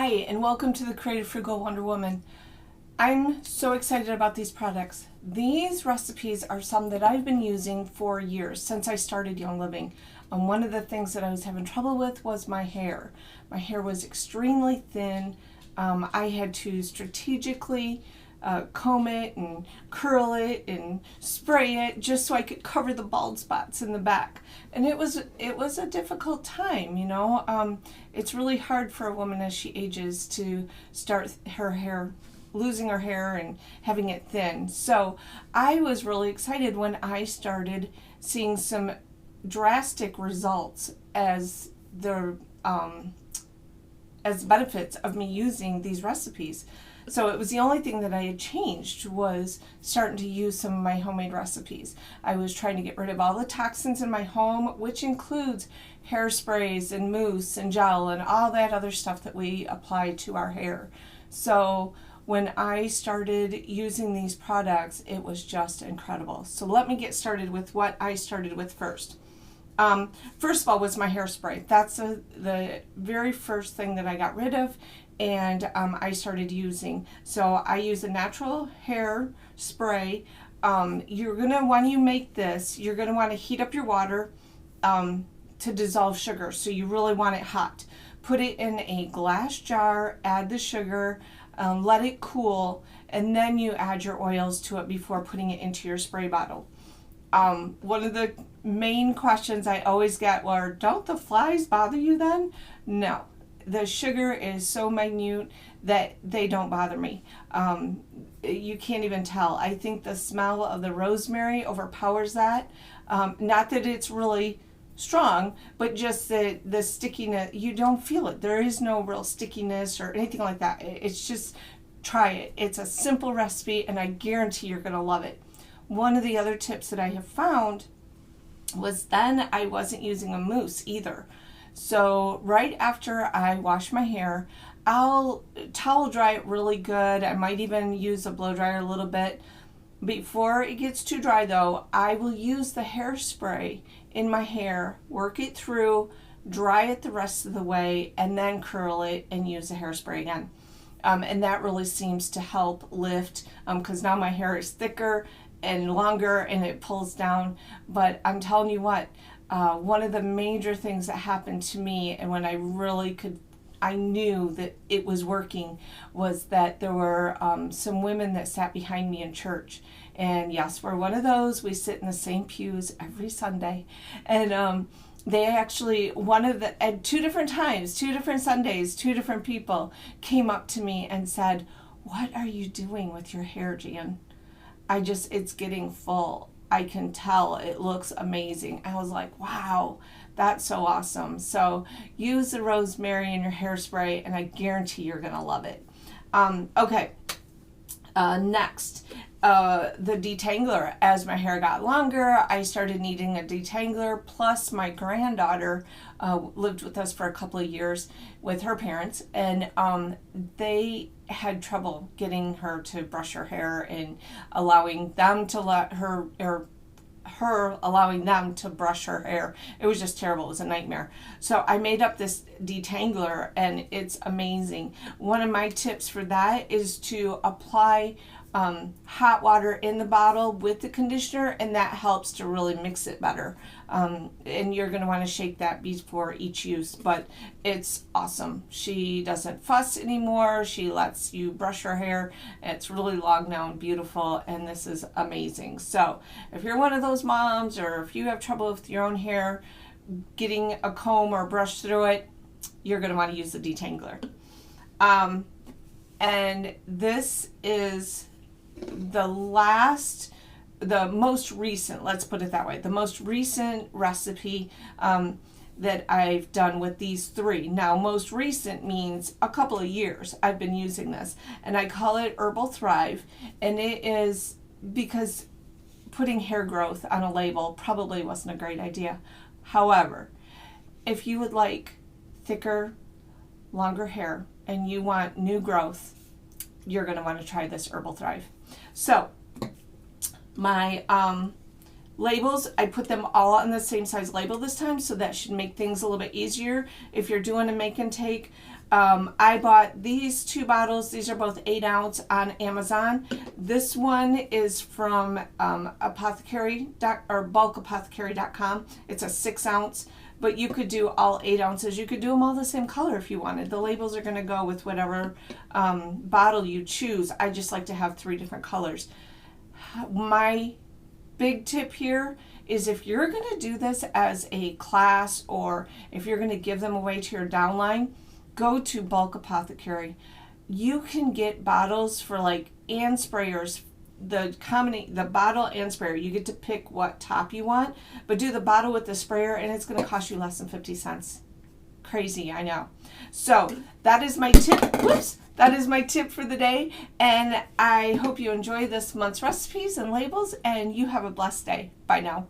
Hi, and welcome to the Creative Frugal Wonder Woman. I'm so excited about these products. These recipes are some that I've been using for years, since I started Young Living. One of the things that I was having trouble with was my hair. My hair was extremely thin. I had to strategically comb it and curl it and spray it just so I could cover the bald spots in the back. And it was a difficult time, you know. It's really hard for a woman as she ages to start losing her hair and having it thin. So I was really excited when I started seeing some drastic results as the benefits of me using these recipes. So it was the only thing that I had changed was starting to use some of my homemade recipes. I was trying to get rid of all the toxins in my home, which includes hairsprays and mousse and gel and all that other stuff that we apply to our hair. So when I started using these products, it was just incredible. So let me get started with what I started with first. First of all was my hairspray. That's the very first thing that I got rid of and I started using. So I use a natural hair spray. You're gonna, when you make this, you're gonna want to heat up your water to dissolve sugar. So you really want it hot. Put it in a glass jar, add the sugar, let it cool, and then you add your oils to it before putting it into your spray bottle. One of the main questions I always get were, don't the flies bother you then? No. The sugar is so minute that they don't bother me. You can't even tell. I think the smell of the rosemary overpowers that. Not that it's really strong, but just the stickiness, you don't feel it. There is no real stickiness or anything like that. It's just, try it. It's a simple recipe and I guarantee you're gonna love it. One of the other tips that I have found was then I wasn't using a mousse either. So right after I wash my hair, I'll towel dry it really good. I might even use a blow dryer a little bit. Before it gets too dry though, I will use the hairspray in my hair, work it through, dry it the rest of the way, and then curl it and use the hairspray again. And that really seems to help lift, because now my hair is thicker and longer and it pulls down. But I'm telling you what, one of the major things that happened to me, and when I knew that it was working, was that there were some women that sat behind me in church. And yes, we're one of those. We sit in the same pews every Sunday. And they actually, at two different times, 2 different Sundays, 2 different people came up to me and said, "What are you doing with your hair, Jan? It's getting full. I can tell it looks amazing." I was like, wow, that's so awesome. So use the rosemary in your hairspray and I guarantee you're gonna love it. Okay, next, the detangler. As my hair got longer, I started needing a detangler, plus my granddaughter lived with us for a couple of years with her parents, and they had trouble getting her to brush her hair and allowing them to let her, or her allowing them to brush her hair. It was just terrible. It was a nightmare. So I made up this detangler and it's amazing. One of my tips for that is to apply hot water in the bottle with the conditioner, and that helps to really mix it better. And you're going to want to shake that before each use, but it's awesome. She doesn't fuss anymore. She lets you brush her hair. It's really long now and beautiful, and this is amazing. So if you're one of those moms, or if you have trouble with your own hair, getting a comb or brush through it, you're going to want to use the detangler. And this is the most recent, let's put it that way, the most recent recipe that I've done with these 3. Now, most recent means a couple of years I've been using this, and I call it Herbal Thrive, and it is because putting hair growth on a label probably wasn't a great idea. However, if you would like thicker, longer hair and you want new growth, you're going to want to try this Herbal Thrive. So my labels, I put them all on the same size label this time, so that should make things a little bit easier if you're doing a make and take. I bought these 2 bottles. These are both 8 ounce on Amazon. This one is from bulkapothecary.com. It's a 6 ounce, but you could do all 8 ounces. You could do them all the same color if you wanted. The labels are going to go with whatever bottle you choose. I just like to have 3 different colors. My big tip here is if you're going to do this as a class or if you're going to give them away to your downline, go to Bulk Apothecary. You can get bottles for like and sprayers. The bottle and sprayer, you get to pick what top you want, but do the bottle with the sprayer and it's going to cost you less than 50 cents. Crazy, I know. So that is my tip. Whoops. That is my tip for the day, and I hope you enjoy this month's recipes and labels, and you have a blessed day. Bye now.